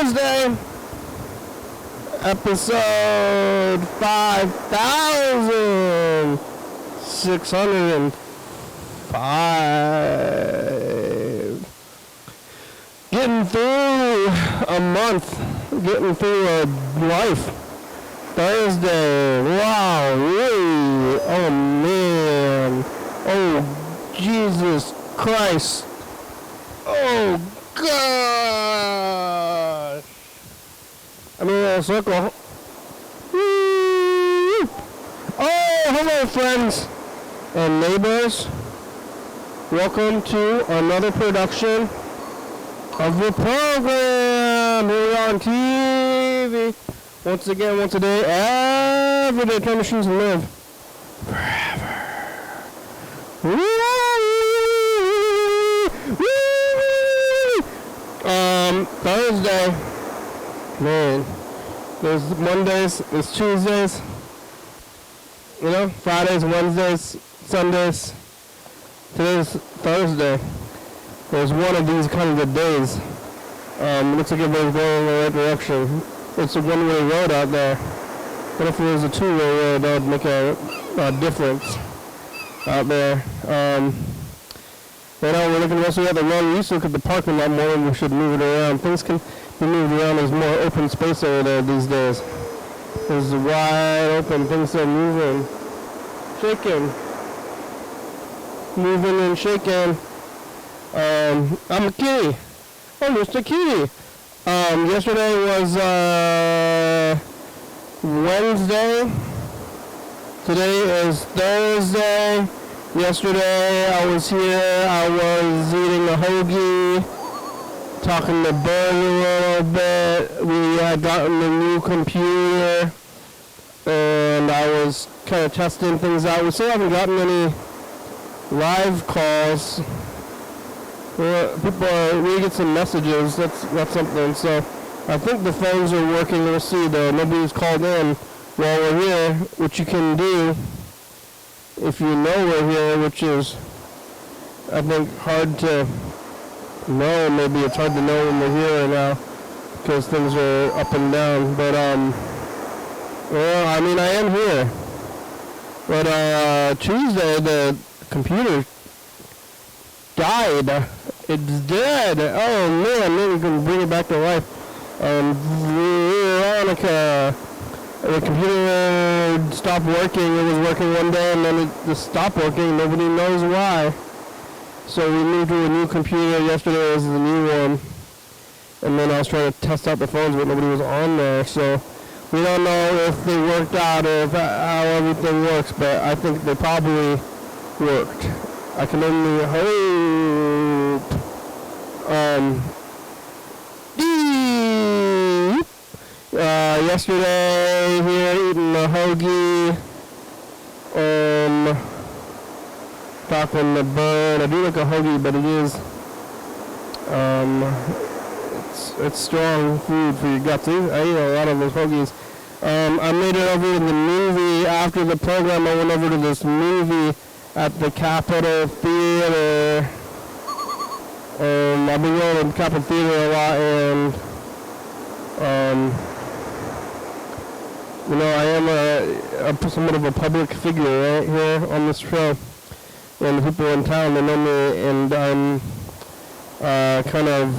Thursday, episode 5605. Getting through a month, getting through a life. Thursday, wow, really? Oh man, oh Jesus Christ, oh God. I'm in a little circle. Oh, hello friends and neighbors. Welcome to another production of the program here on TV. Once again, once a day, every day, time machines live forever. Thursday, man, there's Mondays, there's Tuesdays, you know, Fridays, Wednesdays, Sundays. Today's Thursday. There's one of these kind of good days. Looks like everybody's going in the right direction. It's a one-way road out there. What if it was a two-way road? That would make a difference out there. Right now we're looking also at the run. We used to look at the parking lot more and we should move it around. Things can be moved around. There's more open space over there these days. There's wide open. Things are moving. Shaking. Moving and shaking. I'm a kitty. Oh, Mr. Kitty. Yesterday was Wednesday. Today is Thursday. Yesterday I was here. I was eating a hoagie, talking to Berg a little bit. We had gotten a new computer, and I was kind of testing things out. We still haven't gotten any live calls. We get some messages. That's something. So I think the phones are working. We'll see though. Nobody's called in while we're here, which you can do if you know we're here, which is, I think, hard to know. Maybe it's hard to know when we're here now because things are up and down. But well, I mean, I am here. But Tuesday the computer died. It's dead. Oh man, maybe we can bring it back to life. Veronica, the computer stopped working. It was working one day and then it just stopped working. Nobody knows why. So we moved to a new computer. Yesterday was the new one. And then I was trying to test out the phones, but nobody was on there. So we don't know if they worked out or if how everything works, but I think they probably worked. I can only hope. Yesterday here eating a hoagie. Talking to Bird. I do like a hoagie, but it is it's strong food for your guts. I eat a lot of those hoagies. I made it over to the movie after the program. I went over to this movie at the Capitol Theater. I've been going to the Capitol Theater a lot, and you know, I am a somewhat of a public figure right here on this show, and the people in town, they know me, and I'm kind of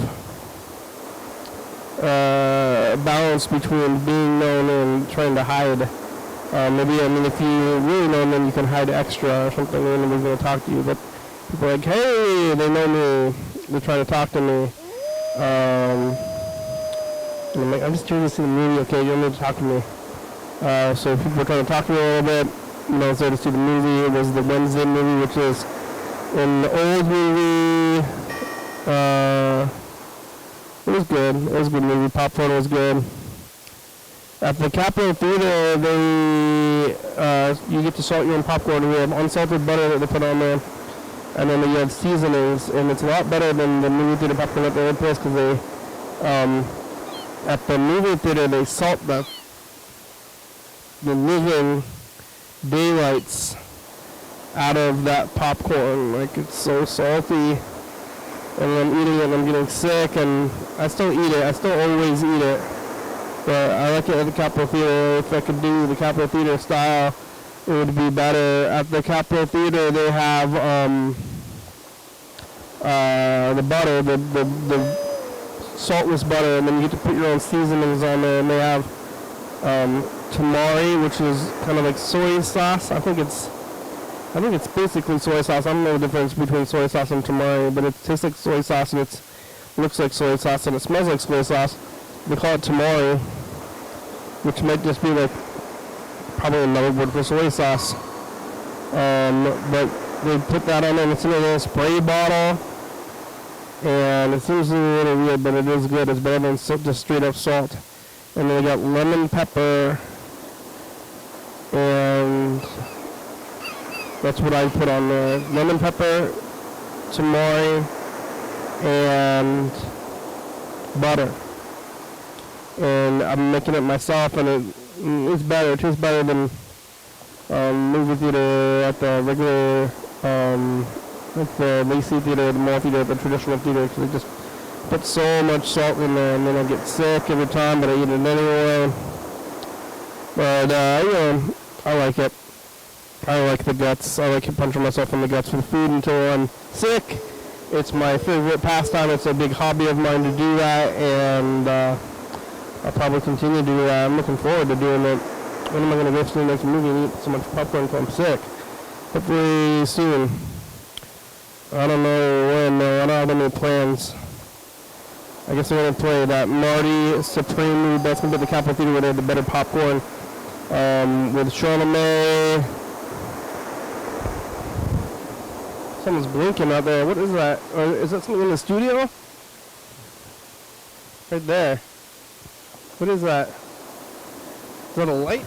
balanced between being known and trying to hide. Maybe, I mean, if you really know me, then you can hide extra or something, and nobody's going to talk to you, but people are like, hey, they know me, they're trying to talk to me. And I'm like, I'm just curious to see the movie, okay, you don't need to talk to me. So people were trying to talk to me a little bit, you know, so to see the movie. It was the Wednesday movie, which is an old movie. It was good. It was a good movie. Popcorn was good. At the Capitol Theater, you get to salt your own popcorn. We have unsalted butter that they put on there, and then you have seasonings, and it's a lot better than the movie theater popcorn at the other place because they, at the movie theater, they salt the living daylights out of that popcorn. Like, it's so salty. and I'm eating it and I'm getting sick, and I still eat it. I still always eat it. But I like it at the Capitol Theater. If I could do the Capitol Theater style, it would be better. At the Capitol Theater, they have the butter, the saltless butter, and then you get to put your own seasonings on there. And they have tamari, which is kind of like soy sauce. I think it's basically soy sauce. I don't know the difference between soy sauce and tamari, but it tastes like soy sauce and it looks like soy sauce and it smells like soy sauce. They call it tamari, which might just be like probably another word for soy sauce. But they put that on and it's in a little spray bottle, and it seems a little weird, but it is good. It's better than just straight up salt. And then they got lemon pepper, and that's what I put on there. Lemon pepper, tamari, and butter. And I'm making it myself, and it's better. It tastes better than movie theater at the regular, at the Lacey Theater, the mall theater, the traditional theater, because they just put so much salt in there, and then I get sick every time, but I eat it anyway. But, I like it. I like the guts. I like punching myself in the guts with food until I'm sick. It's my favorite pastime. It's a big hobby of mine to do that, and I'll probably continue to do that. I'm looking forward to doing it. When am I going to go to the next movie and eat so much popcorn until I'm sick? Hopefully soon. I don't know when, though. I don't have any plans. I guess I'm going to play that Marty Supreme movie. That's going to be at the Capitol Theater where they have the better popcorn. With Charlemagne. Someone's blinking out there. What is that? Is that something in the studio? Right there. What is that? Is that a light?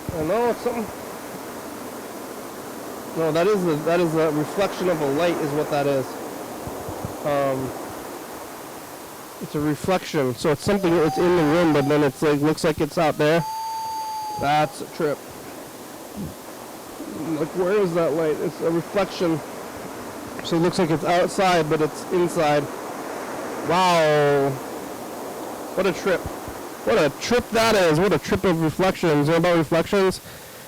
I don't know, it's something. No, that is a reflection of a light is what that is. It's a reflection, so it's something that's in the room, but then it's like looks like it's out there. That's a trip. Like, where is that light? It's a reflection, so it looks like it's outside, but it's inside. Wow. What a trip. What a trip that is. What a trip of reflections. You know about reflections?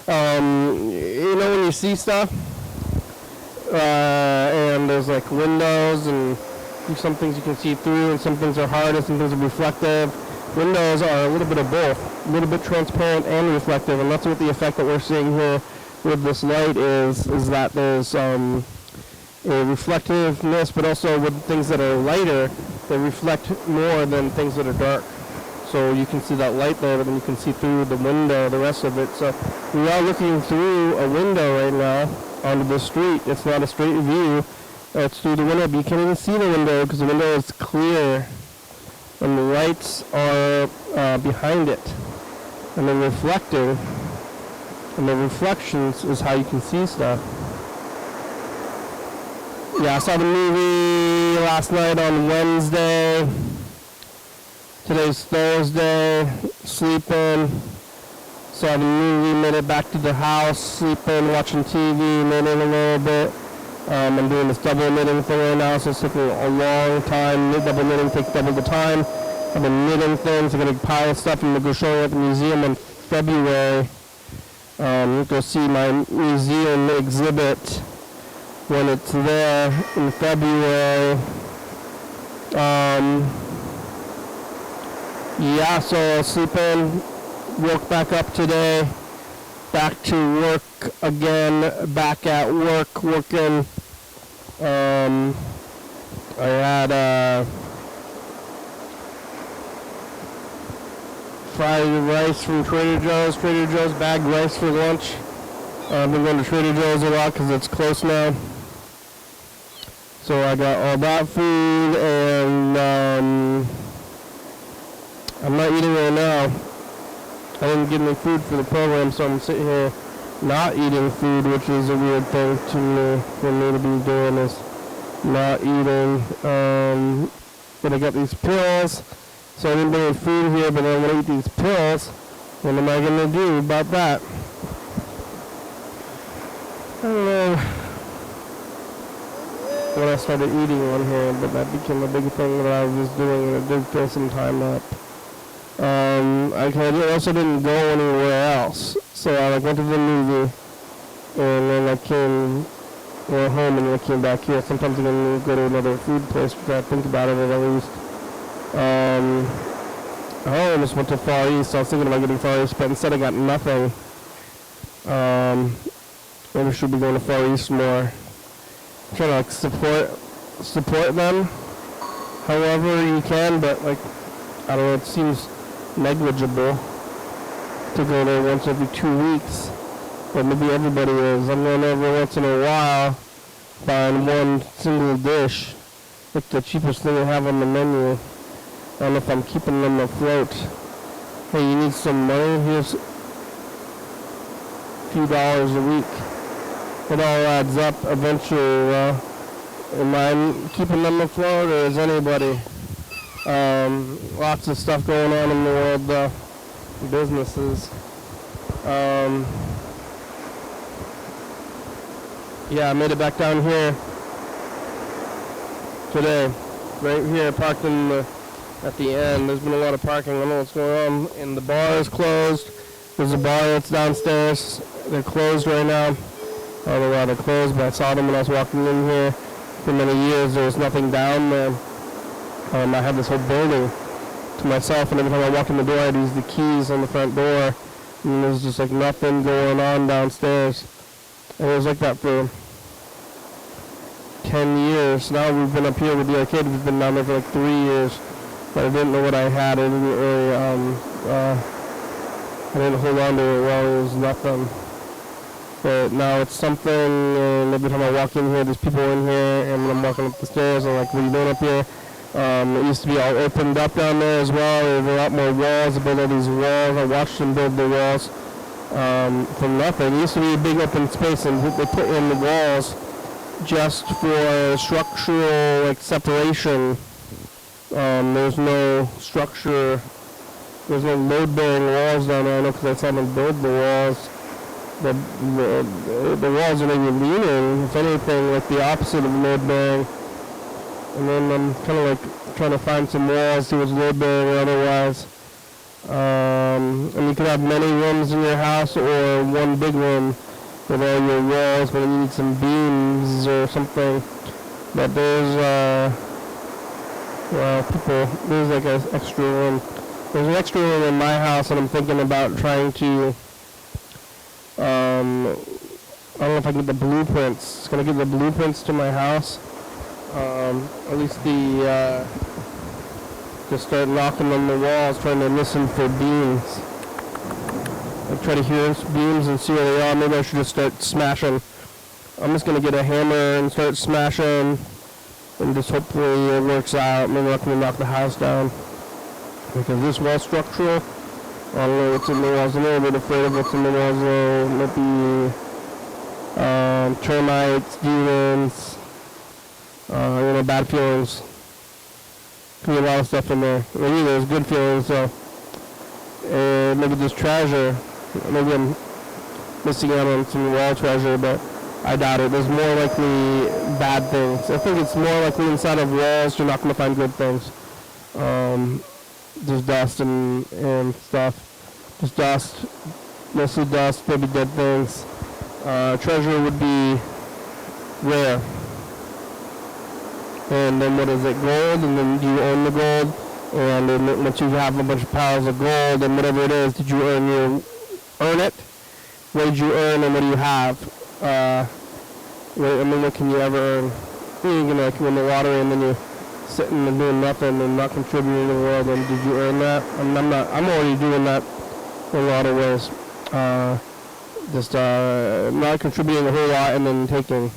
You know when you see stuff, and there's like windows, and some things you can see through, and some things are hard, and some things are reflective. Windows are a little bit of both. A little bit transparent and reflective, and that's what the effect that we're seeing here with this light is that there's a reflectiveness, but also with things that are lighter, they reflect more than things that are dark. So you can see that light there, but then you can see through the window, the rest of it. So we are looking through a window right now onto the street. It's not a straight view. It's through the window, but you can't even see the window because the window is clear. And the lights are behind it. And they're reflecting. And the reflections is how you can see stuff. Yeah, I saw the movie last night on Wednesday. Today's Thursday. Sleeping. Saw the movie, made it back to the house. Sleeping, watching TV, knitting a little bit. I'm doing this double knitting thing right now, so it's taking a long time. Double knitting takes double the time. I've been knitting things. I'm going to pile stuff. I'm going to go show it at the museum in February. Go see my museum exhibit when it's there in February. Yeah, so sleeping, woke back up today, back to work again, back at work, working. I had fried rice from Trader Joe's, bagged rice for lunch. I've been going to Trader Joe's a lot because it's close now. So I got all that food, and I'm not eating right now. I didn't get any food for the program, so I'm sitting here not eating food, which is a weird thing to me, for me to be doing, is not eating. But I got these pills, so I didn't bring any food here, but I'm going to eat these pills. What am I going to do about that? I don't know. when I started eating on here, but that became a big thing that I was doing, and it did fill some time up. I also didn't go anywhere else, so I went to the movie, and then I came home, and then I came back here. Sometimes I go to another food place to try to think about it at least. I almost went to Far East. I was thinking about getting Far East, but instead I got nothing. Maybe I should be going to Far East more. I'm trying to like support them however you can, but like I don't know, it seems negligible to go there once every 2 weeks. But maybe everybody is. I'm going every once in a while, buying one single dish with the cheapest thing I have on the menu. I don't know if I'm keeping them afloat. Hey, you need some money? Here's a few dollars a week. It all adds up eventually. Am I keeping them afloat, or is anybody? Lots of stuff going on in the world, though. Businesses. Yeah, I made it back down here today. Right here, parked at the end. There's been a lot of parking. I don't know what's going on. And the bar is closed. There's a bar that's downstairs. They're closed right now. I don't know why they're closed, but I saw them when I was walking in here. For many years, there was nothing down there. I had this whole building to myself, and every time I walk in the door, I'd use the keys on the front door, and there's just like nothing going on downstairs. And it was like that for 10 years. Now we've been up here with the arcade. We've been down there for like 3 years, but I didn't know what I had. I didn't really, I didn't hold on to it while it was nothing. But now it's something, and every time I walk in here, there's people in here, and when I'm walking up the stairs, I'm like, what are you doing up here? It used to be all opened up down there as well. There were a lot more walls. They built all these walls. I watched them build the walls from nothing. It used to be a big open space, and they put in the walls just for structural like separation. There's no structure. There's no load-bearing walls down there. I know because I saw them build the walls. The walls are maybe leaning, if anything, like the opposite of load-bearing. And then I'm kind of like trying to find some walls, see what's load-bearing or otherwise. And you could have many rooms in your house or one big room with all your walls, but then you need some beams or something. But there's, there's like an extra room. There's an extra room in my house, and I'm thinking about trying to, I don't know if I get the blueprints. It's going to give the blueprints to my house. At least just start knocking on the walls, trying to listen for beams. I try to hear beams and see where they are. Maybe I should just start smashing. I'm just going to get a hammer and start smashing, and just hopefully it works out. Maybe I'm not going to knock the house down. Because this wall's structural. I don't know what's in the walls. I'm a little bit afraid of what's in the walls, though. It might be termites, demons, bad feelings. Could be a lot of stuff in there. Maybe there's good feelings, so. Maybe there's treasure. Maybe I'm missing out on some wall treasure, but I doubt it. There's more likely bad things. I think it's more likely inside of walls you're not going to find good things. There's dust and stuff. Just dust. Mostly dust, maybe dead things. Treasure would be rare. And then what is it? Gold, and then do you own the gold? And then once you have a bunch of piles of gold and whatever it is, did you earn it? What did you earn and what do you have? What can you ever earn? You're gonna like win the lottery and then you're sitting and doing nothing and not contributing to the world. And did you earn that? I'm already doing that in a lot of ways. Not contributing a whole lot and then taking.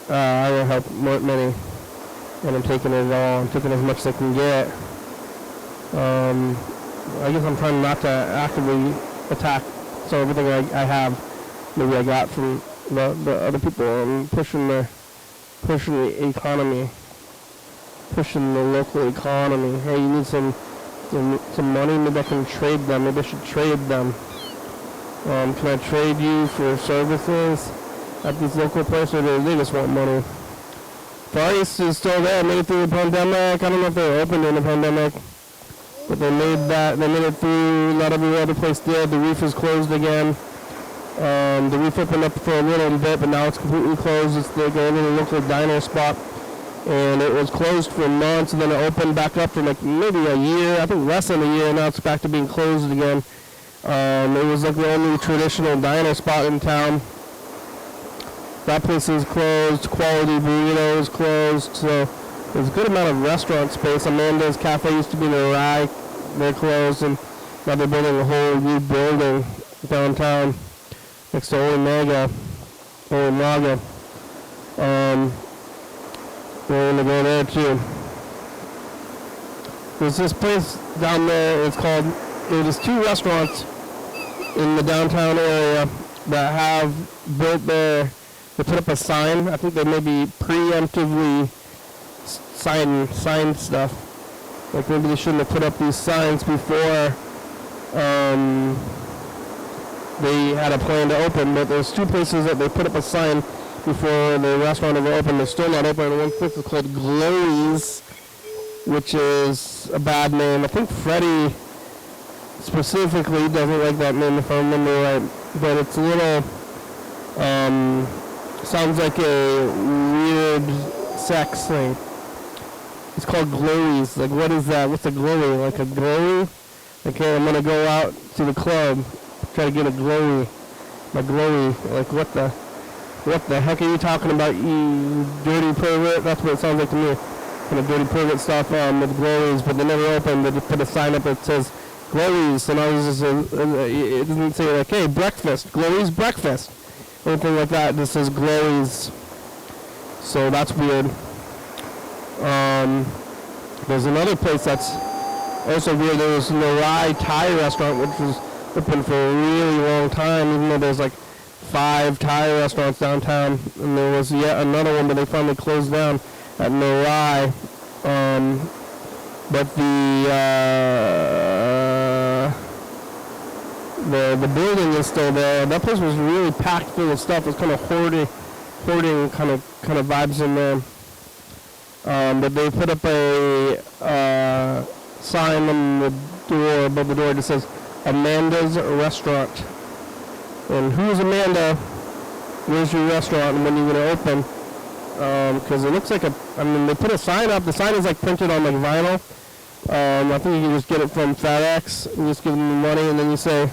I will help many, and I'm taking it all. I'm taking as much as I can get. I guess I'm trying not to actively attack. So everything I have, maybe I got from the other people. I'm pushing the economy, pushing the local economy. Hey, you need some money? Maybe I can trade them. Maybe I should trade them. Can I trade you for services? at these local places. They just want money. Far East is still there. Made it through the pandemic. I don't know if they were open during the pandemic, but they made that. They made it through. Not every other place did. The reef is closed again. The reef opened up for a little bit, but now it's completely closed. It's like a little local diner spot, and it was closed for months, and then it opened back up for like maybe a year. I think less than a year. And now it's back to being closed again. It was like the only traditional diner spot in town. That place is closed. Quality Burrito is closed. So there's a good amount of restaurant space. Amanda's Cafe used to be in the Rye. They're closed, and now they're building a whole new building downtown next to Omaga. We're going to go there too. There's this place down there. There's 2 restaurants in the downtown area that have built their. They put up a sign. I think they maybe preemptively signed stuff. Like maybe they shouldn't have put up these signs before they had a plan to open. But there's 2 places that they put up a sign before the restaurant ever opened. They're still not open. One place is called Glory's, which is a bad name. I think Freddie specifically doesn't like that name, if I remember right. But it's a little, sounds like a weird sex thing. It's called Glory's. Like, what is that? What's a glory? Like a glory? Okay, I'm gonna go out to the club, try to get a glory. My glory. Like, what the heck are you talking about, you dirty pervert? That's what it sounds like to me. Kind of dirty pervert stuff with Glory's, but they never opened. They just put a sign up that says Glory's, and I was just, it doesn't say like, hey, breakfast, Glory's breakfast, anything like that. This says Glory's, so that's weird. There's another place that's also weird. There was the Rye Thai restaurant, which was open for a really long time, even though there's like 5 Thai restaurants downtown, and there was yet another one, but they finally closed down at Canary. But the building is still there. That place was really packed full of stuff. It was kind of hoarding kind of vibes in there. But they put up a sign on the door, above the door, that says Amanda's Restaurant. And who's Amanda? Where's your restaurant? And when are you going to open? Because it looks like they put a sign up. The sign is like printed on like vinyl. I think you can just get it from FedEx. You just give them the money, and then you say,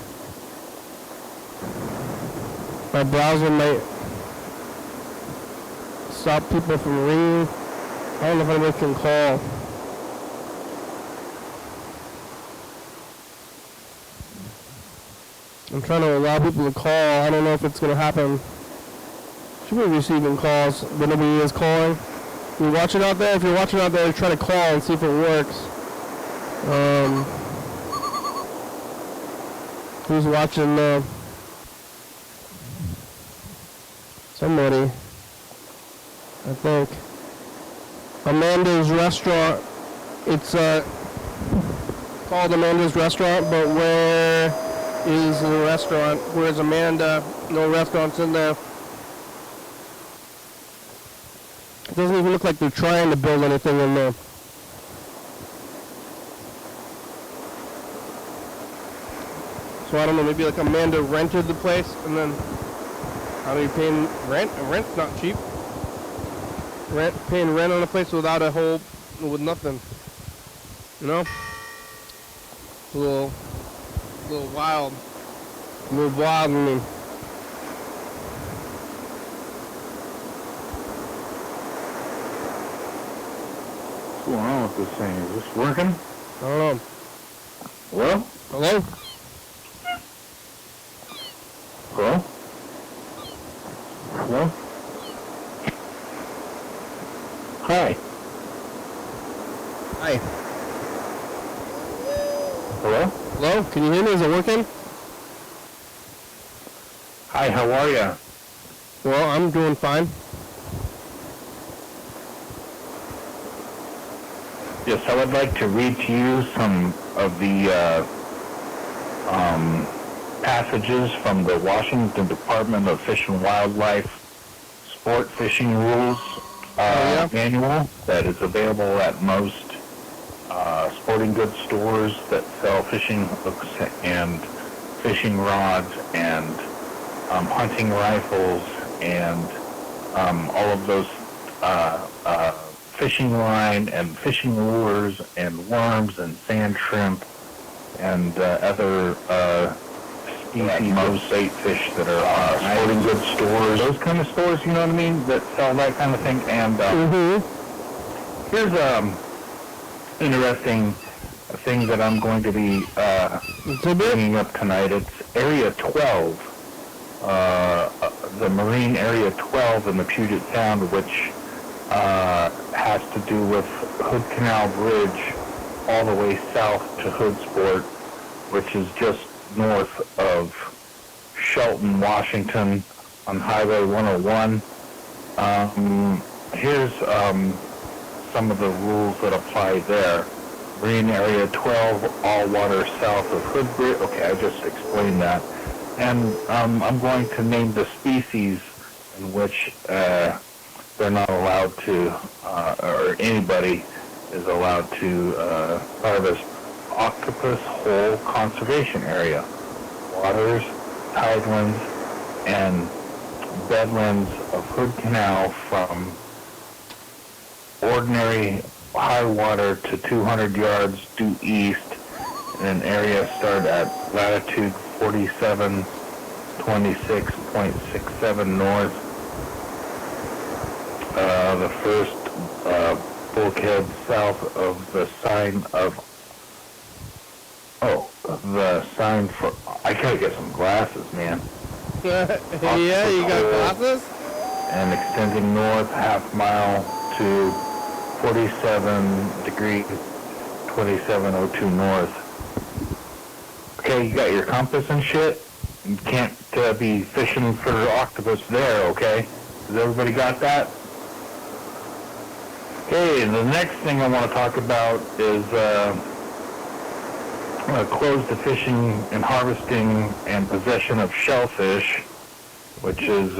my browser might stop people from ringing. I don't know if anybody can call. I'm trying to allow people to call. I don't know if it's going to happen. Should be receiving calls, but nobody is calling. You're watching out there? If you're watching out there, try to call and see if it works. Who's watching? Somebody, I think. Amanda's Restaurant. It's called Amanda's Restaurant, but where is the restaurant? Where's Amanda? No restaurants in there. It doesn't even look like they're trying to build anything in there. So I don't know, maybe like Amanda rented the place, and then how are you paying rent? Rent's not cheap. Paying rent on a place without with nothing. You know? It's a little wild. A little wild, I mean. What's going on with this thing? Is this working? I don't know. Hello? Hello? Hello? Hello? Hi. Hi. Hello? Hello? Can you hear me? Is it working? Hi, how are ya? Well, I'm doing fine. Yes, I would like to read to you some of the passages from the Washington Department of Fish and Wildlife sport fishing rules manual that is available at most sporting goods stores that sell fishing hooks and fishing rods and hunting rifles and all of those fishing line and fishing lures and worms and sand shrimp and other species of bait fish that are sporting goods stores, those kind of stores, you know what I mean, that sell that kind of thing. And here's interesting thing that I'm going to be bringing up tonight. It's Area 12, the Marine Area 12 in the Puget Sound, which has to do with Hood Canal Bridge all the way south to Hoodsport, which is just north of Shelton, Washington on Highway 101. Here's some of the rules that apply there. Marine Area 12, all water south of Hood Bridge. Okay, I just explained that. And I'm going to name the species in which they're not allowed to, or anybody is allowed to harvest. Octopus Hole Conservation Area. Waters, tidelands, and bedlands of Hood Canal from ordinary high water to 200 yards due east in an area start at latitude 4726.67 north. The first bulkhead south of the sign of the sign for, I gotta get some glasses, man. Yeah, you got glasses? And extending north half mile to 47 degrees, 2702 north. Okay, you got your compass and shit? You can't be fishing for octopus there, okay? Has everybody got that? Okay, the next thing I want to talk about is close to fishing and harvesting and possession of shellfish, which is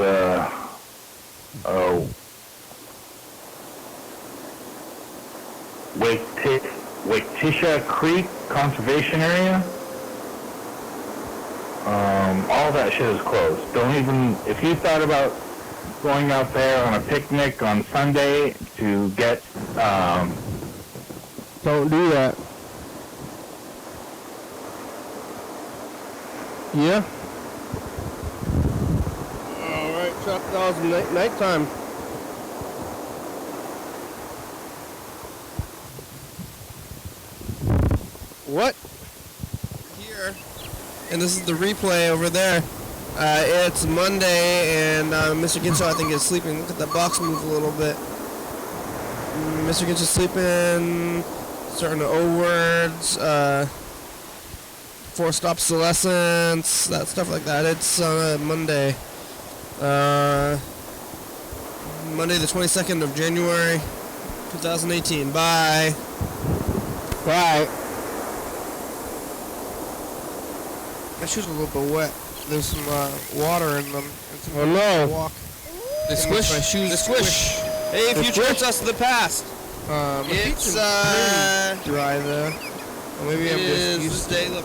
Waketisha Creek Conservation Area. All that shit is closed. Don't even, if you thought about going out there on a picnic on Sunday to get, don't do that. Yeah. Alright, Chuck, that was nighttime. What? Here. And this is the replay over there. It's Monday, and Mr. Ginso, I think, is sleeping. Look at the box move a little bit. Mr. Ginso sleeping, starting to O words, forced obsolescence, that stuff like that. It's Monday. Monday the 22nd of January, 2018. Bye. Bye. My shoes are a little bit wet. There's some water in them. Oh no! Walk. They squish. My shoes. They squish. Hey, future us to the past. It's dry though. Or maybe I'm just used to it. Look.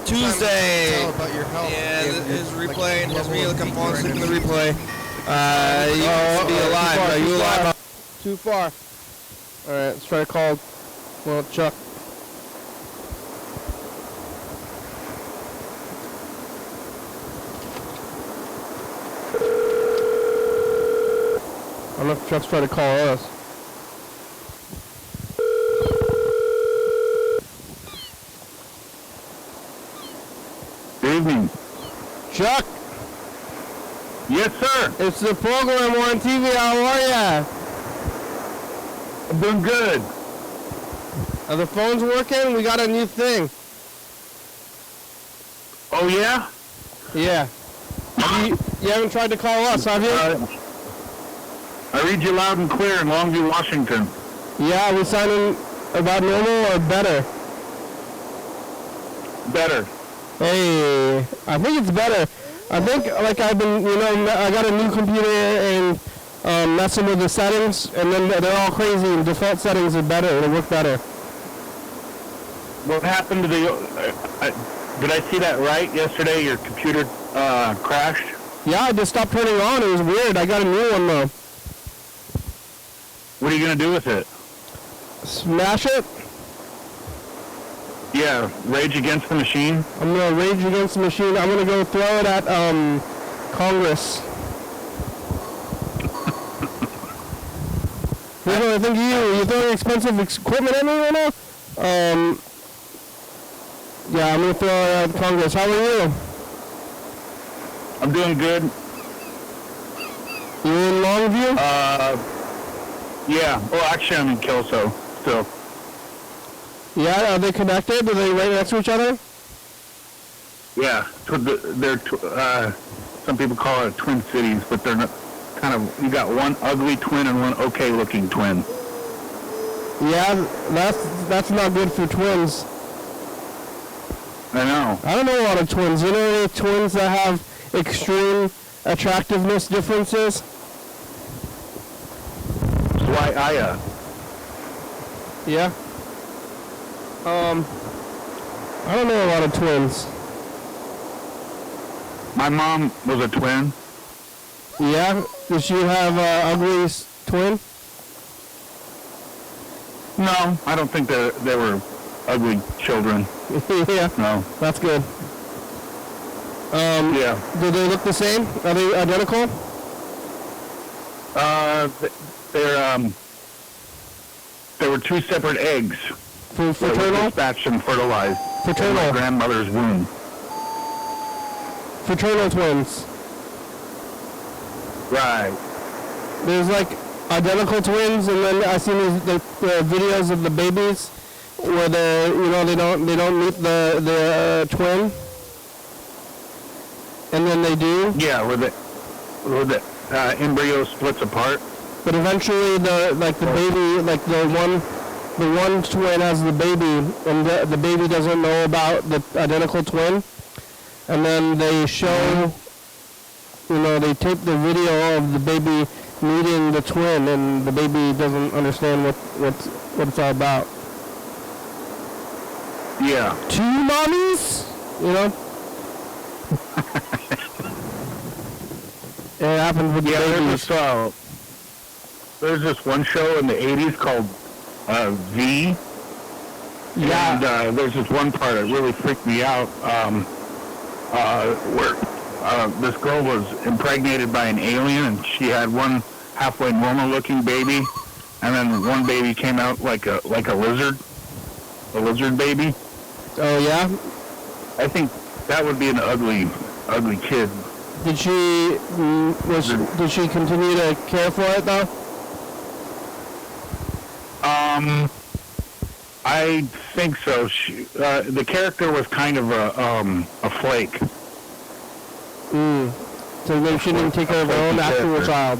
Tuesday. Tell about your health. Yeah, his replay. Has me look. I'm falling asleep in the replay. You used to be alive. Are you alive? Too far. All right, let's try to call. Well, Chuck. I don't know if Chuck's trying to call us. Good evening. Chuck! Yes, sir. It's the program on TV. How are ya? I'm doing good. Are the phones working? We got a new thing. Oh, yeah? Yeah. You haven't tried to call us, have you? I read you loud and clear in Longview, Washington. Yeah, we sounding about normal or better? Better. Hey, I think it's better. I think, like, I've been, I got a new computer, and messing with the settings, and then they're all crazy, and default settings are better, it'll work better. What happened to the... did I see that right yesterday? Your computer crashed? Yeah, I just stopped turning on, it was weird, I got a new one though. What are you going to do with it? Smash it? Yeah, rage against the machine? I'm gonna rage against the machine, I'm gonna go throw it at, Congress. I think you're throwing expensive equipment at me right now? Yeah, I'm gonna throw it at Congress. How are you? I'm doing good. You in Longview? Yeah. Well, actually, I'm in Kelso still. Yeah, are they connected? Are they right next to each other? Yeah. They're some people call it twin cities, but they're not. Kind of, you got one ugly twin and one okay-looking twin. Yeah, that's not good for twins. I know. I don't know a lot of twins. You know any twins that have extreme attractiveness differences? Swaya. Yeah. I don't know a lot of twins. My mom was a twin. Yeah? Did she have an ugly twin? No, I don't think they were ugly children. Yeah. No. That's good. Yeah. Do they look the same? Are they identical? There were two separate eggs. Fraternal? Dispatched and fertilized. Fraternal. In my grandmother's womb. Fraternal twins. Right. There's like identical twins, and then I seen the videos of the babies where they don't meet the twin, and then they do. Yeah, where the embryo splits apart. But eventually, the baby, like the one twin has the baby, and the baby doesn't know about the identical twin, and then they show. They tape the video of the baby meeting the twin, and the baby doesn't understand what it's all about. Yeah. Two mommies? It happens with the babies. There's this one show in the 80s called V. Yeah. And there's this one part that really freaked me out where this girl was impregnated by an alien, and she had one halfway normal-looking baby, and then one baby came out like a lizard baby. Oh yeah. I think that would be an ugly kid. Did she continue to care for it though? I think so. The character was kind of a flake. So maybe she didn't take care of her own actual child.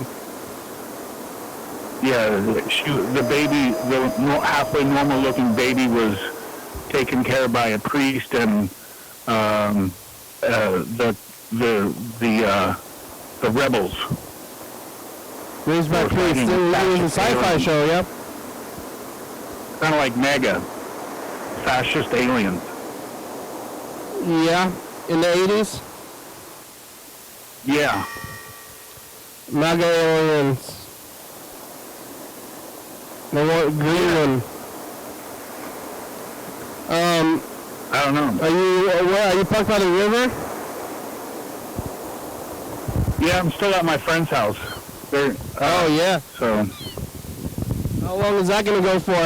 Yeah, the baby, the halfway normal-looking baby, was taken care of by a priest, and the rebels. Raised by priests. It was a sci-fi show, yep. Kind of like Mega, fascist aliens. Yeah, in the 80s. Yeah. MAGA aliens. They want green one. I don't know. Are you parked by the river? Yeah, I'm still at my friend's house. Oh yeah. So. How long is that gonna go for?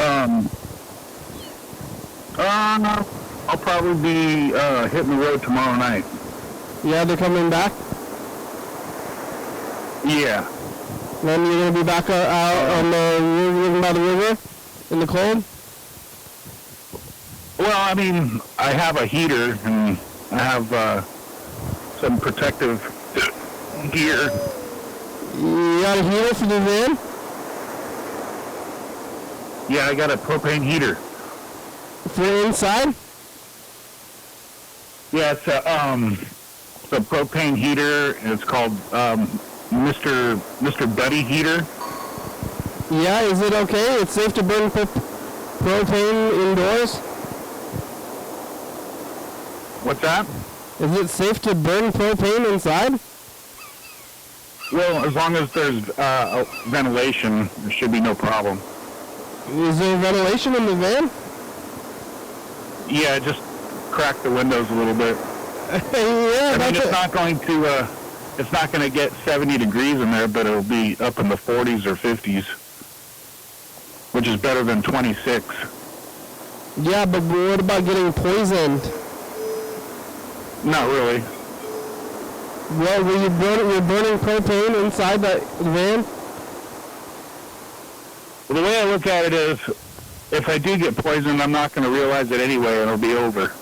I'll probably be hitting the road tomorrow night. Yeah, they're coming back. Yeah. Then you're gonna be back out on the river by the river in the cold. Well, I mean, I have a heater and I have some protective gear. You got a heater for the van? Yeah, I got a propane heater. For inside? Yeah, it's a propane heater. It's called Mr. Buddy Heater. Yeah, is it okay? It's safe to burn propane indoors? What's that? Is it safe to burn propane inside? Well, as long as there's ventilation, there should be no problem. Is there ventilation in the van? Yeah, just crack the windows a little bit. Yeah, I mean, it's not going to get 70 degrees in there, but it'll be up in the 40s or 50s, which is better than 26. Yeah, but what about getting poisoned? Not really. Well, you're burning propane inside the van? Well, the way I look at it is, if I do get poisoned, I'm not going to realize it anyway, and it'll be over.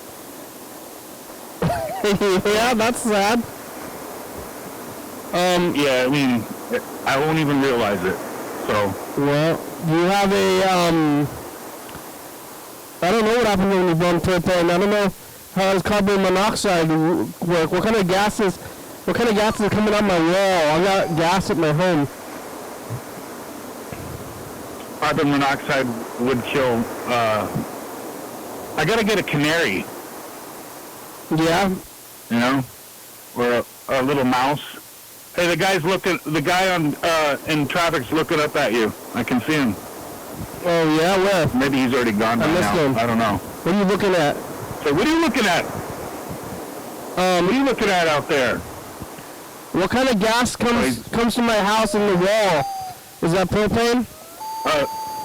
Yeah, that's sad. Yeah, I mean, I won't even realize it. So. Well, do you have a I don't know what happens when you burn propane. I don't know how does carbon monoxide work. What kind of gases are coming out my wall? I've got gas at my home. Carbon monoxide would kill. I gotta get a Canary. Yeah. You know, or a little mouse. Hey, the guy on in traffic's looking up at you. I can see him. Oh yeah, where? Maybe he's already gone by now. Him. I don't know. What are you looking at? So what are you looking at? What are you looking at out there? What kind of gas comes to my house in the wall? Is that propane?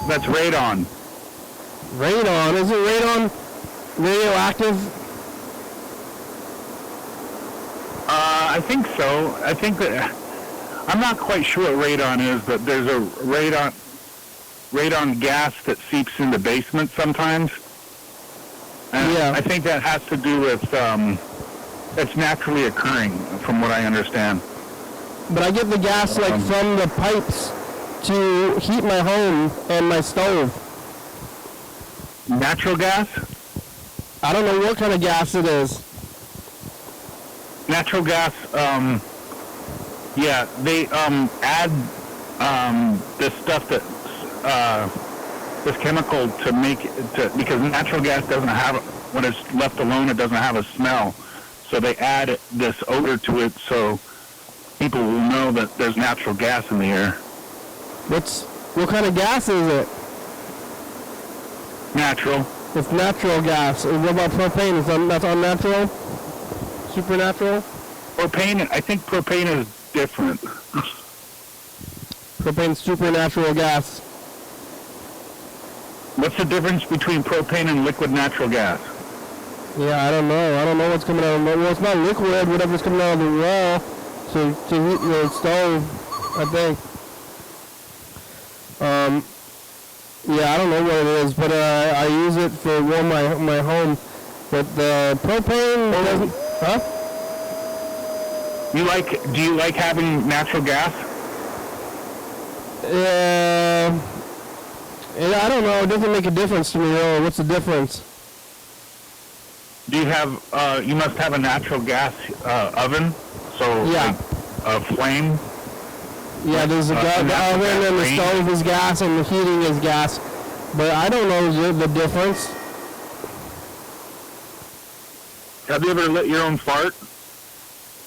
That's radon. Radon? Is it radon radioactive? I think so. I think that I'm not quite sure what radon is, but there's a radon gas that seeps in the basement sometimes. And yeah. I think that has to do with it's naturally occurring, from what I understand. But I get the gas from the pipes to heat my home and my stove. Natural gas? I don't know what kind of gas it is. Natural gas, yeah, they add this stuff that this chemical because natural gas doesn't have, when it's left alone, it doesn't have a smell. So they add this odor to it so people will know that there's natural gas in the air. What kind of gas is it? Natural. It's natural gas. And what about propane? That's unnatural? Supernatural? Propane, I think propane is different. Propane's supernatural gas. What's the difference between propane and liquid natural gas? Yeah, I don't know. I don't know what's coming out of the wall. Well, it's not liquid, whatever's coming out of the wall to heat the stove, I think. Yeah, I don't know what it is, but I use it for warm my home. But the propane doesn't... Huh? Do you like having natural gas? I don't know. It doesn't make a difference to me, really. What's the difference? Do you have, you must have a natural gas oven? So, yeah. A flame? Yeah, there's the oven and the stove is gas and the heating is gas. But I don't know the difference. Have you ever lit your own fart?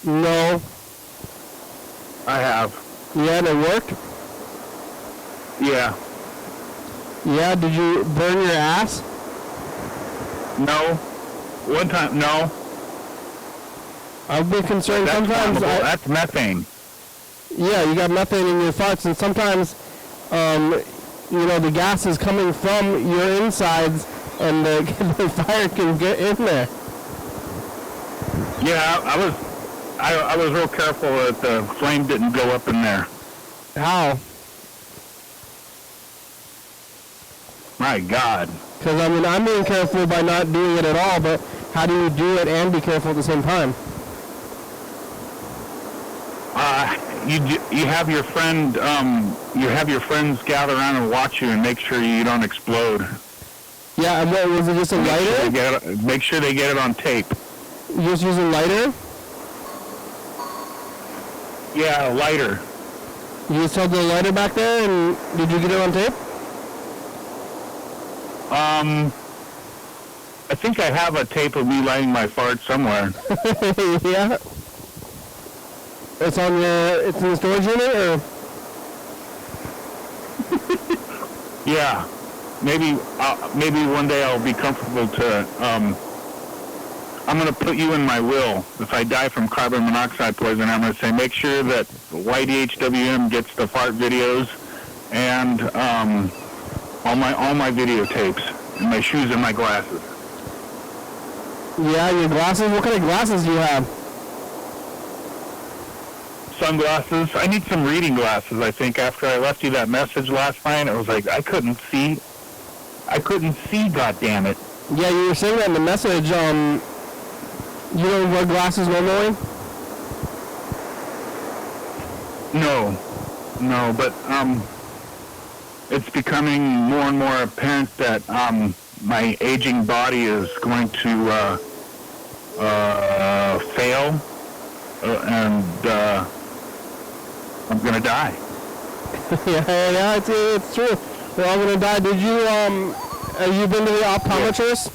No. I have. Yeah, and it worked? Yeah. Yeah, did you burn your ass? No. One time, no. I've been concerned That's sometimes. That's methane. Yeah, you got methane in your farts, and sometimes, the gas is coming from your insides, and the fire can get in there. Yeah, I was real careful that the flame didn't go up in there. How? My God. Because, I'm being careful by not doing it at all, but how do you do it and be careful at the same time? You have your friends gather around and watch you and make sure you don't explode. Yeah, and what, was it just a lighter? Make sure they get it on tape. You just use a lighter? Yeah, a lighter. You just held the lighter back there, and did you get it on tape? I think I have a tape of me lighting my fart somewhere. Yeah. It's in the storage unit, or? Yeah. Maybe one day I'll be comfortable to, I'm going to put you in my will. If I die from carbon monoxide poisoning, I'm going to say make sure that YDHWM gets the fart videos and all my videotapes and my shoes and my glasses. Yeah, your glasses? What kind of glasses do you have? Sunglasses. I need some reading glasses, I think. After I left you that message last night, it was like I couldn't see, goddammit. Yeah, you were saying that in the message. You don't wear glasses normally? No, but it's becoming more and more apparent that my aging body is going to fail, and I'm gonna die. yeah, it's true. We're all gonna die. Did you have you been to the optometrist?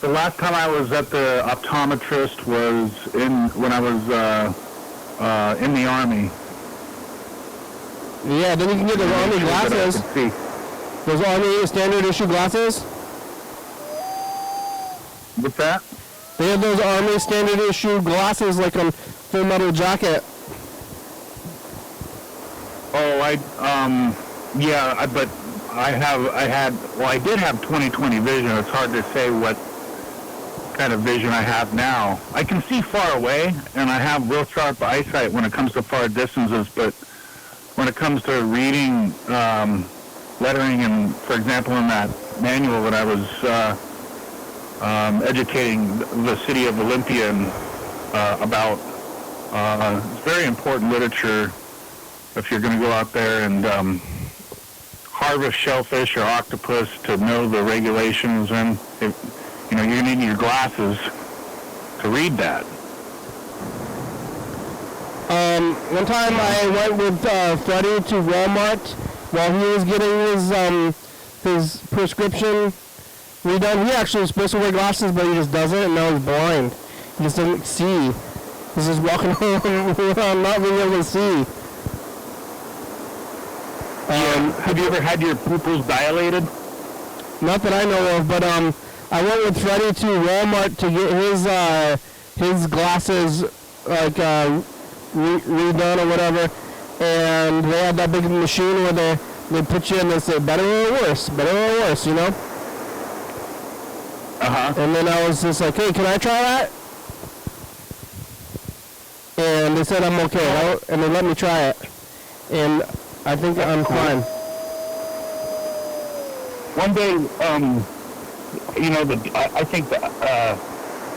The last time I was at the optometrist was when I was in the Army. Yeah, then you can get those Army glasses. Those Army standard issue glasses. What's that? They have those Army standard issue glasses like on Full Metal Jacket. Oh, but I did have 20/20 vision. It's hard to say what kind of vision I have now. I can see far away, and I have real sharp eyesight when it comes to far distances, but when it comes to reading, lettering, and, for example, in that manual that I was educating the city of Olympia about, it's very important literature if you're going to go out there and harvest shellfish or octopus to know the regulations, and you're going to need your glasses to read that. One time I went with Freddie to Walmart while he was getting his prescription redone. He actually was supposed to wear glasses, but he just doesn't, and now he's blind. He just doesn't see. He's just walking around not being able to see. Have you ever had your pupils dilated? Not that I know of, but I went with Freddie to Walmart to get his glasses redone or whatever, and they had that big machine where they put you in and they say better or worse, you know? Uh-huh. And then I was just like, hey, can I try that? And they said I'm okay, and they let me try it, and I think I'm fine. One day, I think the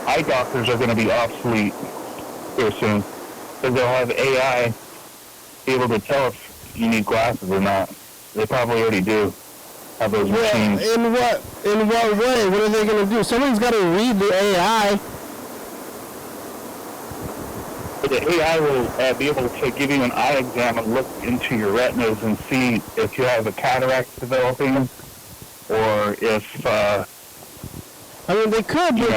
eye doctors are going to be obsolete here soon, because they'll have AI be able to tell if you need glasses or not. They probably already do have those machines. In what way? What are they going to do? Someone's got to read the AI. The AI will be able to give you an eye exam and look into your retinas and see if you have a cataract developing, or if... I mean, they could, but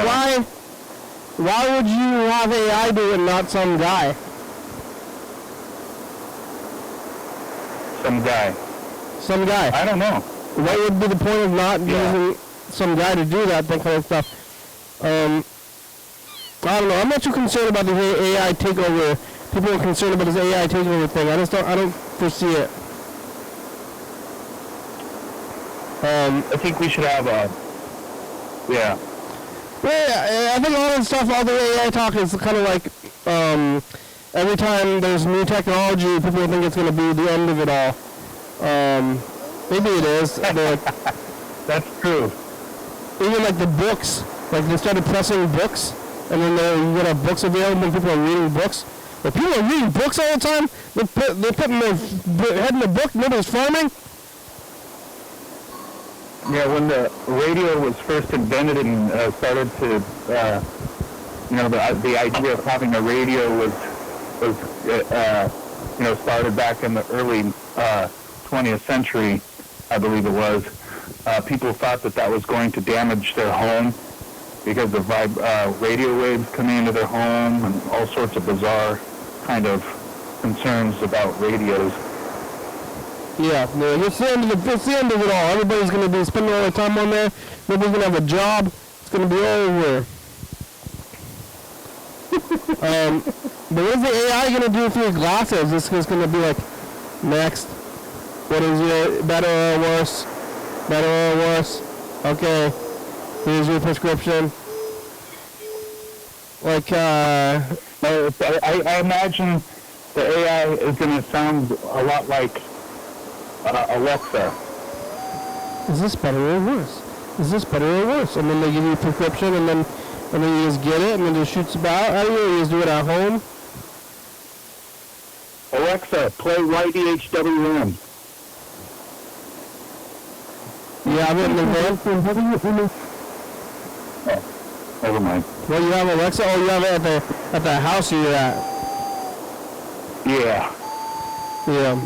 why would you have AI do it and not some guy? Some guy. I don't know. What would be the point of not using some guy to do that kind of stuff? I don't know. I'm not too concerned about the AI takeover. People are concerned about this AI takeover thing. I don't foresee it. I think we should have Well, yeah, I think all this stuff, all the AI talk is kind of like every time there's new technology, people think it's going to be the end of it all. Maybe it is. But that's true. even like the books, like they started pressing books, and then you would have books available and people are reading books. But people are reading books all the time. They're putting their head in the book. Nobody's farming. Yeah, when the radio was first invented and started to the idea of having a radio was started back in the early 20th century, I believe it was. People thought that was going to damage their home because of radio waves coming into their home and all sorts of bizarre kind of concerns about radios. Yeah, it's the end of it all. Everybody's going to be spending all their time on there. Nobody's going to have a job. It's going to be over. But what is the AI going to do for your glasses? This is going to be like, next. What is your better or worse? Better or worse? Okay. Here's your prescription. Like, I imagine the AI is going to sound a lot like Alexa. Is this better or worse? Is this better or worse? And then they give you a prescription, and then you just get it, and then it just shoots about. How do you just do it at home? Alexa, play YDHWM. You have it in the van? Oh, never mind. Well, you have Alexa? Oh, you have it at the house you're at? Yeah.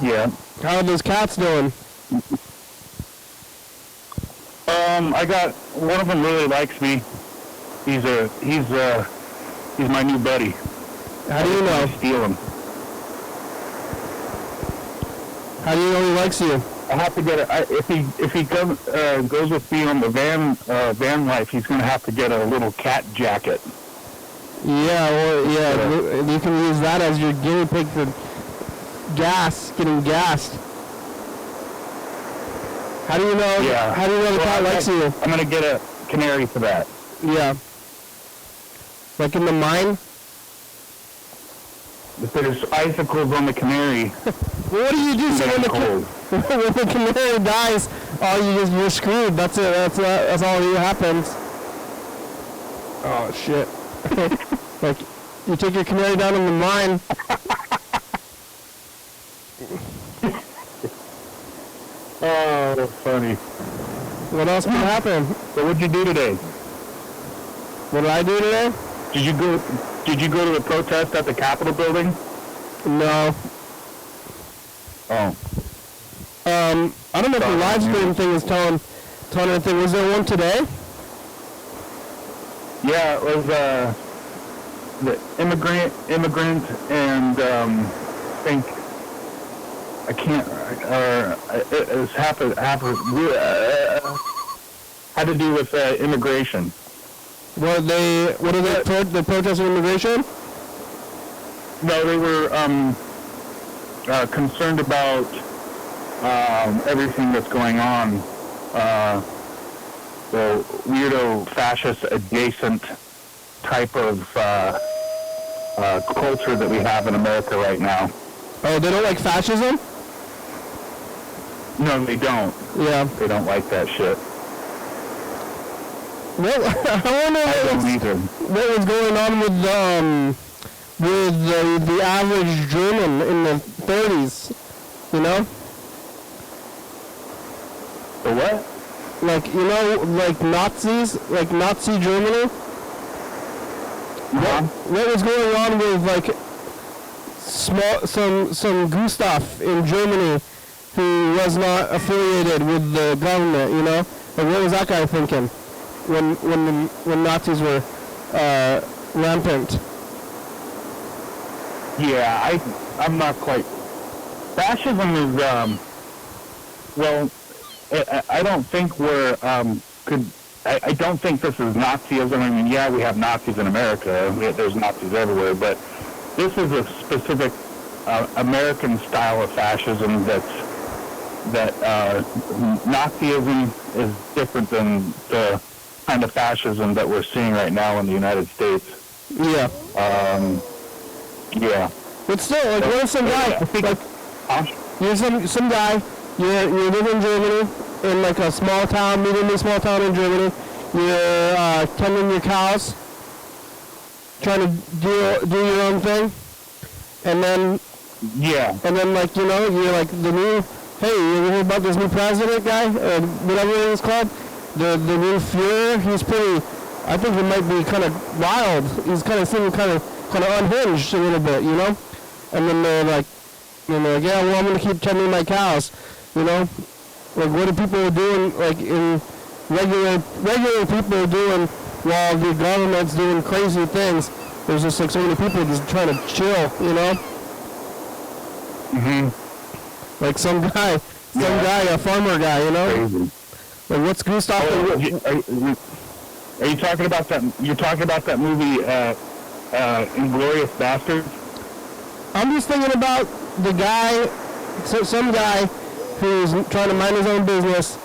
Yeah. How are those cats doing? I got one of them really likes me. He's my new buddy. How do you know? Steal him. How do you know he likes you? I have to get if he goes with me on the van life, he's going to have to get a little cat jacket. Yeah, well, yeah, you can use that as your guinea pig for getting gassed. How do you know? Yeah. How do you know the cat likes you? I'm going to get a canary for that. Yeah. Like in the mine? If there's icicles on the canary, well, what do you do? So when the canary dies, you're screwed. That's it. That's all that happens. Oh shit! Like you take your canary down in the mine. Oh, that's funny. What else can happen? So what'd you do today? What did I do today? Did you go to the protest at the Capitol building? No. Oh. I don't know if the live stream thing is telling anything. Was there one today? Yeah, it was the immigrant and I think I can't. It was had to do with immigration. What are they protesting immigration? No, they were concerned about everything that's going on. The weirdo, fascist, adjacent type of culture that we have in America right now. Oh, they don't like fascism? No, they don't. Yeah. They don't like that shit. Well, I wonder what was going on with the average German in the 30s, you know? The what? Like, you know, like Nazis, like Nazi Germany? Uh-huh. What was going on with, like, some Gustav in Germany who was not affiliated with the government, you know? Like, what was that guy thinking when Nazis were rampant? Yeah, I'm not quite. Fascism is well, I don't think we're I don't think this is Nazism. I mean, yeah, we have Nazis in America. There's Nazis everywhere, but this is a specific American style of fascism that Nazism is different than the kind of fascism that we're seeing right now in the United States. Yeah. Yeah. But still, like, what if some guy, you're some guy, you live in Germany, in like a small town, medium small town in Germany, you're tending your cows, trying to do your own thing, and then, like, you know, you're like the new, hey, you hear about this new president guy, or whatever it is called, the new Führer, he's pretty I think he might be kind of wild. He's kind of seeming kind of unhinged a little bit, you know. And then they're like, yeah, well, I'm gonna keep tending my cows, you know. Like, what are people doing? Like, in regular people are doing while the government's doing crazy things. There's just like so many people just trying to chill, you know. Like some guy, a farmer guy, you know. Crazy. Like, what's Gustav? Are you talking about that? You're talking about that movie, Inglourious Basterds? I'm just thinking about the guy, some guy who's trying to mind his own business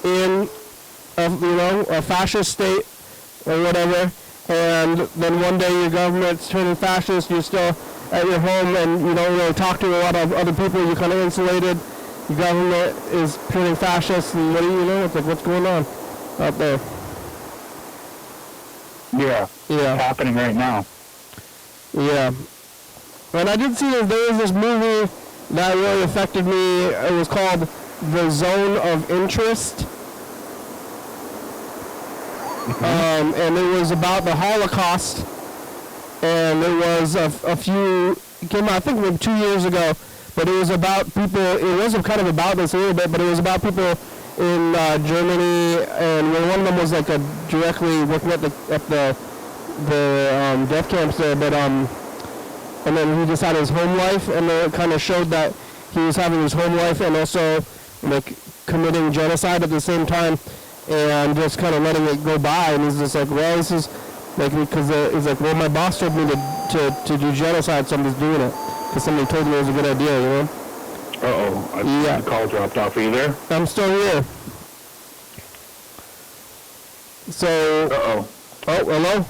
in, a fascist state or whatever, and then one day your government's turning fascist, you're still at your home and you don't really talk to a lot of other people, you're kind of insulated, your government is turning fascist, and what do you know? It's like, what's going on out there? Yeah. Yeah. It's happening right now. Yeah. And I did see that there was this movie that really affected me. It was called The Zone of Interest. And it was about the Holocaust. And it was it came out I think maybe 2 years ago, but it was about people, it was kind of about this a little bit, but it was about people in Germany, and one of them was like directly working at the death camps there, but and then he just had his home life, and it kind of showed that he was having his home life and also like committing genocide at the same time, and just kind of letting it go by. And he's just like, well, this is like, because he's like, well, my boss told me to do genocide, so I'm just doing it because somebody told me it was a good idea, you know. The call dropped off. Are you there? I'm still here. So. Oh, hello.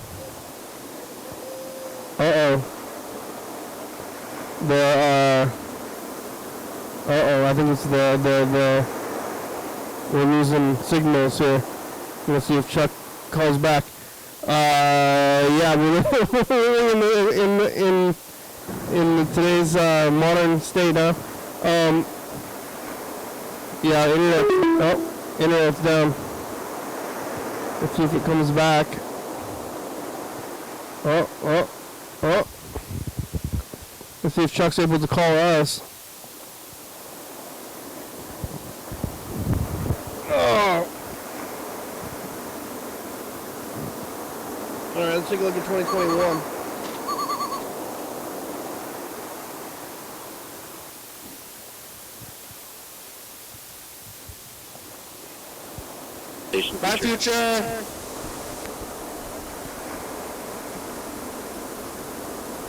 I think it's we're losing signals here. Let's see if Chuck calls back. Yeah, we're in today's modern state, huh? Yeah, internet's down. Let's see if it comes back. Let's see if Chuck's able to call us. Alright, let's take a look at 2021. Bye, future.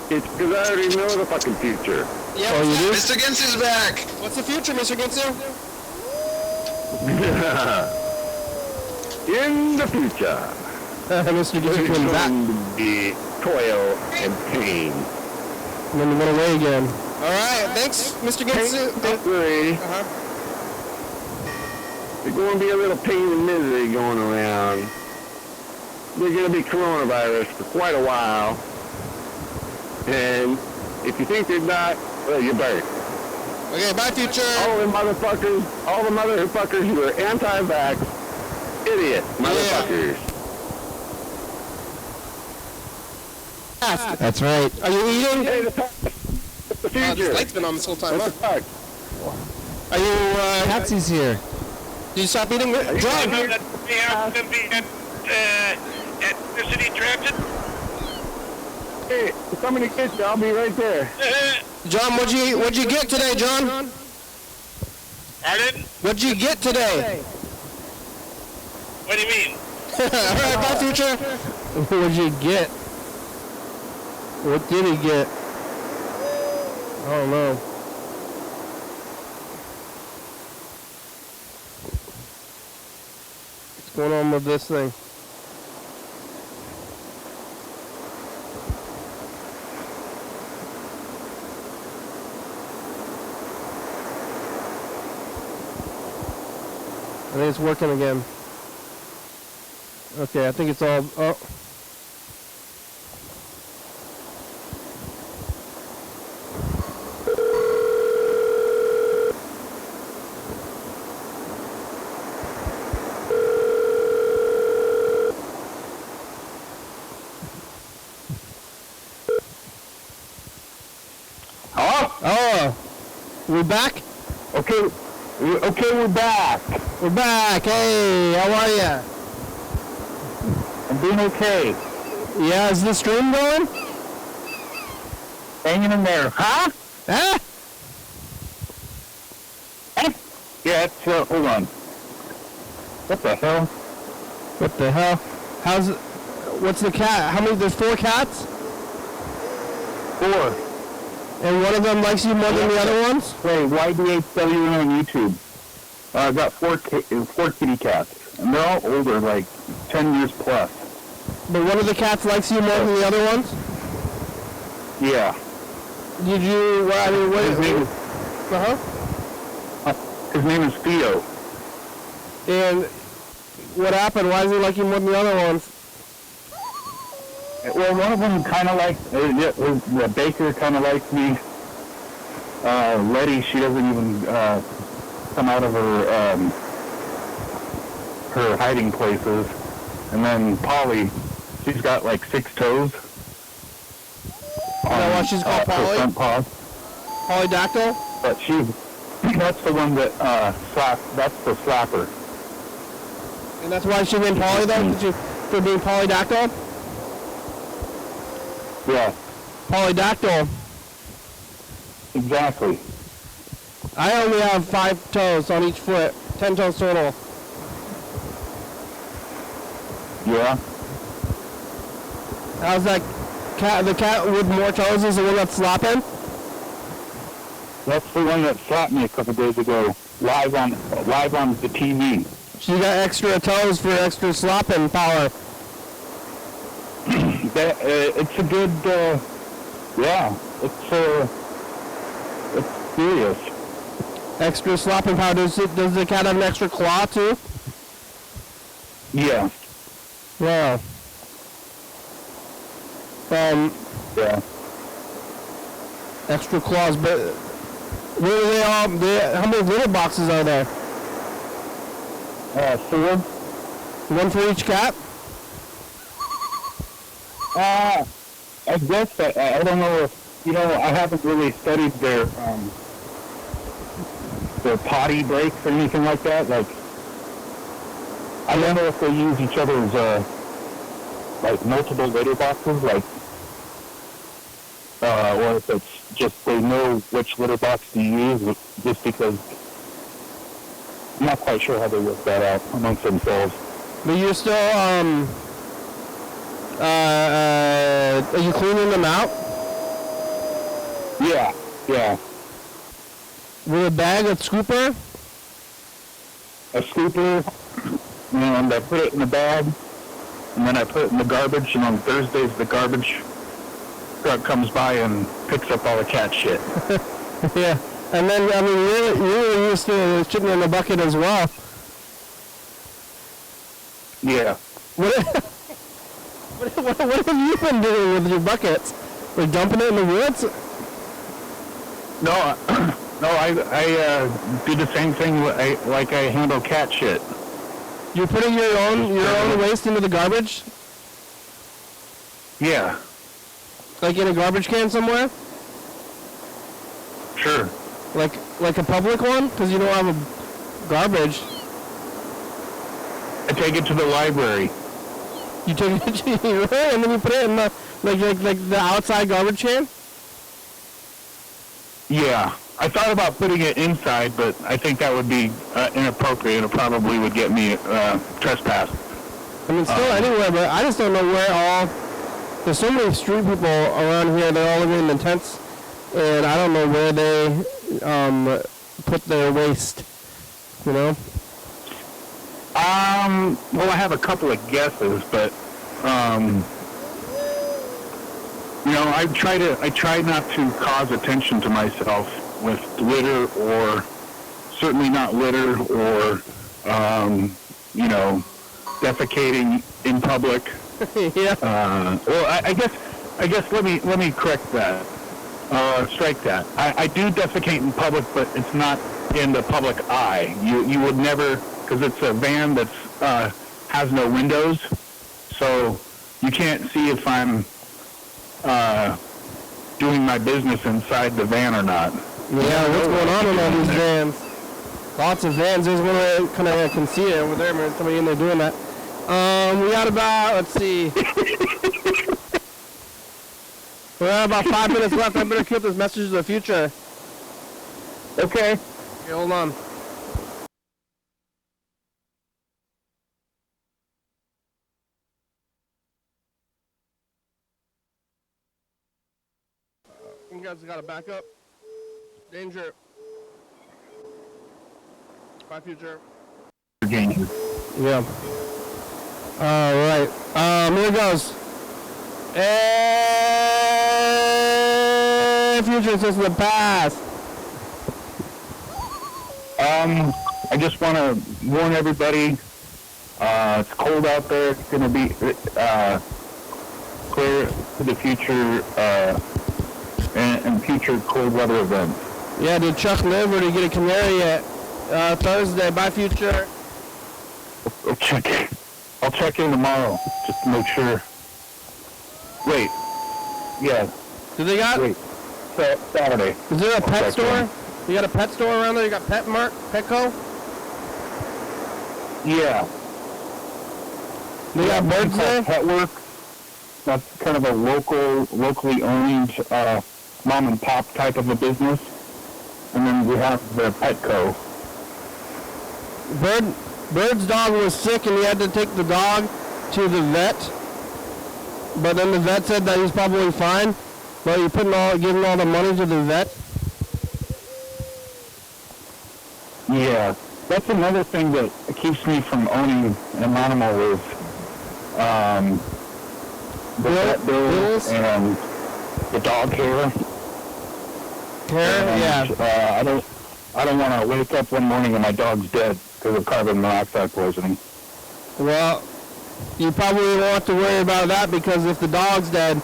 It's because I already know the fucking future. Yeah, oh, you do? Mr. Ginsu's back. What's the future, Mr. Ginsu? In the future, Mr. Ginsu came back. going to be toil and pain. And then he went away again. All right, thanks, Mr. Ginsu. Don't worry. There's going to be a little pain and misery going around. There's going to be coronavirus for quite a while. And if you think there's not, well, you're burnt. Okay, bye, future. All the motherfuckers who are anti-vax, idiot motherfuckers. Yeah. That's right. Are you eating? Hey, the future. This light's been on this whole time, What the fuck? Are you, Patsy's here. Did you stop eating? John! We have to be at the city transit. Hey, if somebody gets you, I'll be right there. John, what'd you get today, John? Pardon? What'd you get today? What do you mean? Alright, bye, future. What'd you get? What did he get? I don't know. What's going on with this thing? I think it's working again. Okay, I think it's all... Oh. We back? Okay, we're back. We're back. Hey, how are ya? I'm doing okay. Yeah, is the stream going? Hanging in there. Huh? Huh? Yeah, it's, hold on. What the hell? What the hell? What's the cat? How many? There's 4 cats? 4. And one of them likes you more than the other ones? Hey, YDHWM on YouTube. I got 4 kitty cats. And they're all older, like 10 years plus. But one of the cats likes you more than the other ones? Yeah. Did you, well, I mean, what His name is, his name is Theo. And what happened? Why does he like you more than the other ones? Well, one of them kind of like, the Baker kind of likes me. Letty, she doesn't even come out of her hiding places. And then Polly, she's got like 6 toes. Is that why she's called Polly? Her front paws. Polydactyl? But that's the one that that's the slapper. And that's why she named Polly though? For being polydactyl? Yeah, Polydactyl. exactly. I only have 5 toes on each foot. 10 toes total. Yeah. How's that cat? The cat with more toes is the one that's slopping? That's the one that slapped me a couple days ago, live on the TV. She got extra toes for extra slopping power. It's a good, yeah, it's serious. Extra slopping power. Does the cat have an extra claw too? Yeah. Wow. Yeah. Extra claws, but where are they all? How many litter boxes are there? 4. One for each cat? I guess I don't know if, I haven't really studied their potty breaks or anything like that. Like, I don't know if they use each other's, like, multiple litter boxes, like, or if it's just they know which litter box to use, just because I'm not quite sure how they work that out amongst themselves. But you're still, are you cleaning them out? Yeah. With a bag of scooper? A scooper, and I put it in a bag, and then I put it in the garbage, and on Thursdays the garbage truck comes by and picks up all the cat shit. Yeah. And then, I mean, you're used to shitting in the bucket as well. Yeah. What have you been doing with your buckets? Like dumping it in the woods? No, I do the same thing like I handle cat shit. You're putting your own waste into the garbage? Yeah. Like in a garbage can somewhere? Sure. Like a public one? Because you don't have a garbage. I take it to the library. You take it and then you put it in the like the outside garbage can? Yeah. I thought about putting it inside, but I think that would be inappropriate. It probably would get me trespassed. I mean, still anywhere, but I just don't know where all... There's so many street people around here. They're all living in tents, and I don't know where they put their waste, Well, I have a couple of guesses, but, I try not to cause attention to myself with litter, or certainly not litter, or, defecating in public. Yeah. Well, I guess let me correct that. Strike that. I do defecate in public, but it's not in the public eye. You would never, because it's a van that's has no windows, so you can't see if I'm doing my business inside the van or not. Yeah, what's going on in all these vans? Lots of vans. There's one I kind of can see it over there. There's somebody in there doing that. We got about, let's see. We got about 5 minutes left. I better keep this message to the future. Okay. Okay, hold on. You guys got to back up. Danger. Bye, future. Danger. Yeah. All right. Here it goes. Hey, future since the past. I just want to warn everybody. It's cold out there. It's going to be clear for the future and future cold weather events. Yeah, did Chuck live or did he get a Canary yet? Thursday. Bye, future. I'll check in tomorrow just to make sure. Wait. Yeah. Do they got? Wait. Saturday. Is there a pet check store? in. You got a pet store around there? You got Petco? Yeah. They got birds there? Pet Work. That's kind of a locally owned mom and pop type of a business. And then we have the Petco. Bird's dog was sick and he had to take the dog to the vet. But then the vet said that he's probably fine. But you're giving all the money to the vet. Yeah. That's another thing that keeps me from owning an animal is the vet bills and the dog hair. Yeah. I don't want to wake up one morning and my dog's dead because of carbon monoxide poisoning. Well, you probably won't have to worry about that because if the dog's dead,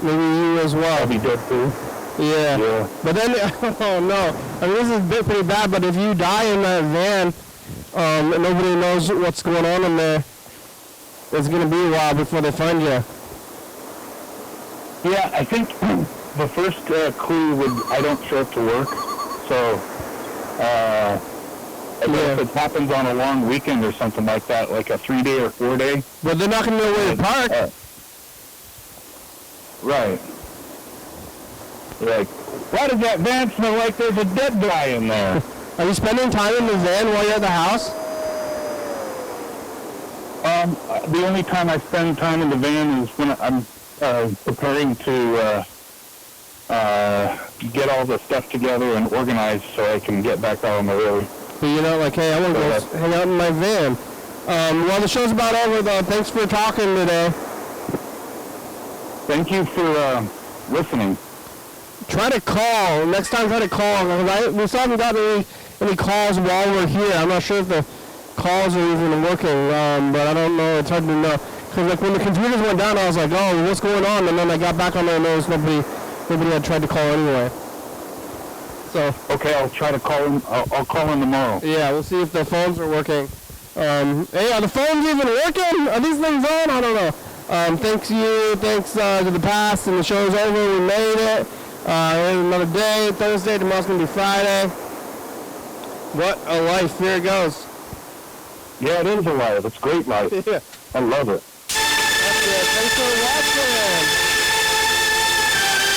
maybe you as well. I'll be dead too. Yeah. But then, oh no. I mean, this is pretty bad, but if you die in that van, and nobody knows what's going on in there, it's going to be a while before they find you. Yeah, I think the first clue would I don't show up to work. So, if it happens on a long weekend or something like that, like a 3-day or 4-day. But they're not going to know where to park. Right. Like, why does that van smell like there's a dead guy in there? Are you spending time in the van while you're at the house? The only time I spend time in the van is when I'm preparing to get all the stuff together and organized so I can get back out on the road. But you're not like, hey, I want to go hang out in my van. Well, the show's about over, though. Thanks for talking today. Thank you for listening. Try to call. Next time, try to call. We still haven't gotten any calls while we're here. I'm not sure if the calls are even working, but I don't know. It's hard to know. Because like, when the computers went down, I was like, oh, what's going on? And then I got back on there and there was nobody had tried to call anyway. So. Okay, I'll try to call him. I'll call him tomorrow. Yeah, we'll see if the phones are working. Hey, are the phones even working? Are these things on? I don't know. Thanks to the past, and the show's over. We made it. Another day, Thursday. Tomorrow's going to be Friday. What a life. Here it goes. Yeah, it is a life. It's a great life. Yeah. I love it. That's it. Thanks for watching.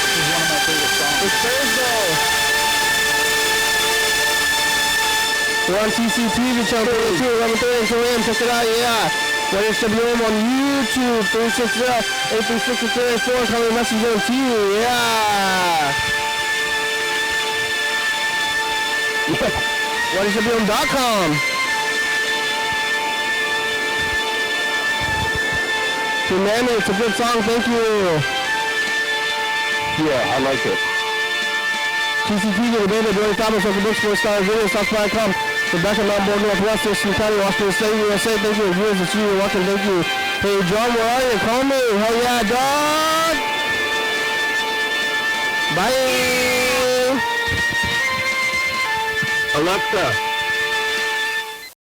This is one of my favorite songs. It's Thursday. We're on CCTV channel 32, 11:30 a.m. Check it out, yeah. YDHWM on YouTube, 360-836-34. Call me a message on to you, yeah. YDHWM.com. Canary, it's a good song, thank you. Yeah, I like it. TCTV, the David, Billy Thomas, Uncle Books, 4-star video, South.com. Rebecca, Melbourne, Northwest, Thurston County, Washington State, USA. Thank you, viewers. It's you. You're welcome. Thank you. Hey, John, where are you? Call me. Hell yeah, dog. Bye. Alexa,